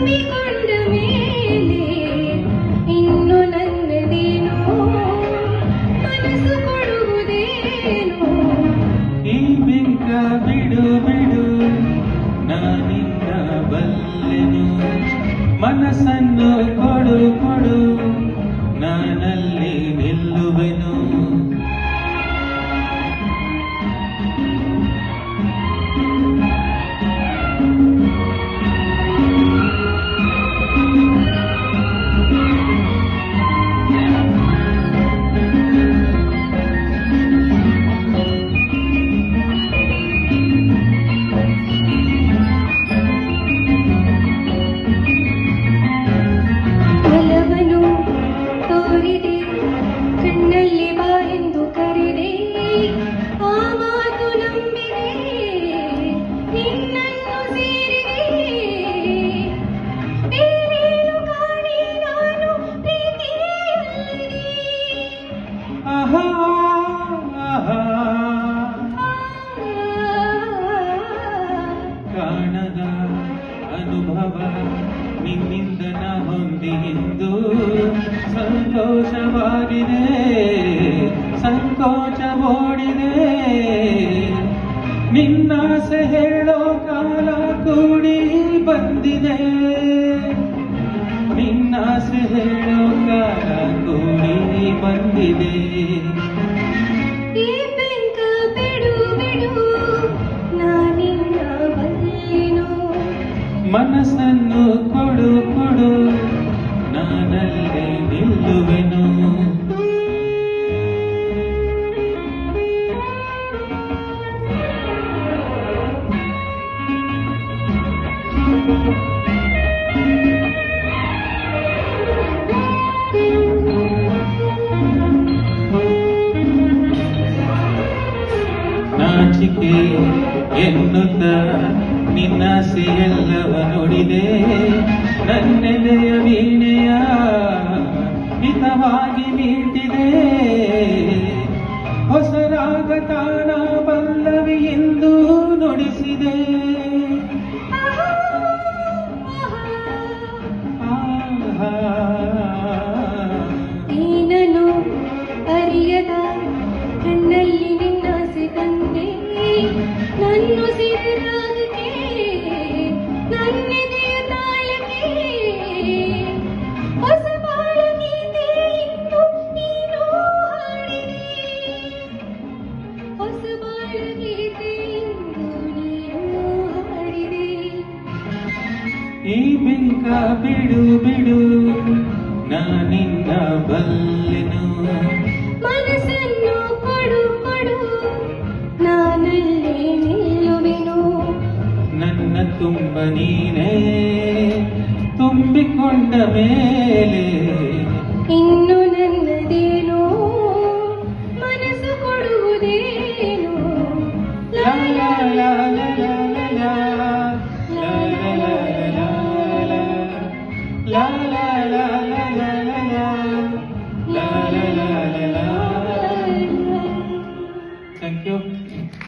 ತುಂಬಿಕೊಂಡ ಮೇಲೆ ಇನ್ನು ನನ್ನದೇನೋ ಮನಸ್ಸು ಕೊಡುವುದೇನೋ. ಈ ಬಿಂಕ ಬಿಡು ಬಿಡು ನಾನಿನ್ನ ಬಲ್ಲೆನು, ಮನಸ್ಸನ್ನು ಕೊಡು ಕೊಡು ನಾನಲ್ಲಿ ನಿಲ್ಲುವೆನು. ಕಣ್ಣಲ್ಲಿ ಬಾ ಎಂದು ಕರೆದೆ, ಆ ಮಾತು ನಂಬಿದೆ, ನಿನ್ನನ್ನು ಸೇರಿದೆ. ಬೇರೇನು ಕಾಣೆ ನಾನು ಪ್ರೀತಿಯಲ್ಲದೆ. ಆಹಾ ಆಹಾ ಕಾಣದ ಅನುಭವ ನಿನ್ನಿಂದ ನಾ ಹೊಂದಿ ಎಂದು ಸಂತೋಷವಾಗಿದೆ, ಸಂಕೋಚ ಓಡಿದೆ. ನಿನ್ನಾಸೆ ಹೇಳೋ ಕಾಲ ಕೂಡಿ ಬಂದಿದೆ, ನಿನ್ನಾಸೆ ಹೇಳೋ ಕಾಲ ಕೂಡಿ ಬಂದಿದೆ. ಈ ಬೆಂಕ ಬಿಡು ಬಿಡು ನಾನಿನ್ನ ಬಲ್ಲೆನು, ಮನಸ್ಸನ್ನು ಕೊಡು ಕೊಡು ನಾನಲ್ಲೇ ನಿಲ್ಲುವೆನು. ನಾಚಿಕೆ ಎನ್ನುತ್ತ ನಿನ್ನಾಸೆ ಎಲ್ಲವ ನುಡಿದೆ, ನನ್ನೆದೆಯ ವೀಣೆಯ ಹಿತವಾಗಿ ಮೀಟಿದೆ. ಹೊಸ ರಾಗ ತಾನ ಪಲ್ಲವಿ ಎಂದು ನುಡಿಸಿದೆ. ಏನನು ಅರಿಯದ ಕಣ್ಣಲ್ಲಿ ನಿನ್ನಾಸೆ ಕಂಡೆ, ನನ್ನುಸಿರ ರಾಗಕ್ಕೆ ನನ್ನೆದೆಯ ತಾಳಕ್ಕೆ. ಹೊಸ ಬಾಳ ಗೀತೆ ಇಂದು ನೀನು ಹಾಡಿದೆ, ಹೊಸ ಬಾಳ ಗೀತೆ ಇಂದು ನೀನು ಹಾಡಿದೆ. ಈ ಬಿಂಕ ಬಿಡು ಬಿಡು ನಾನಿನ್ನ ಬಲ್ಲೆನು, ಮನಸ್ಸನ್ನು ಕೊಡು ಕೊಡು ನಾನಲ್ಲೇ ನಿಲ್ಲುವೆನು. ನನ್ನ ತುಂಬ ನೀನೇ ತುಂಬಿಕೊಂಡ ಮೇಲೆ ಇನ್ನು ನನ್ನದೇನೋ ಮನಸ್ಸು ಕೊಡುವುದೇನೋ. ಲಾ ಲಾ ಲಾ ಲಾ ಲಾ ಲಾ ಲಾ ಲಾ ಲಾ ಲಾ ಲಾ ಲಾ ಲಾ ಲಾ ಲಾ ಲಾ.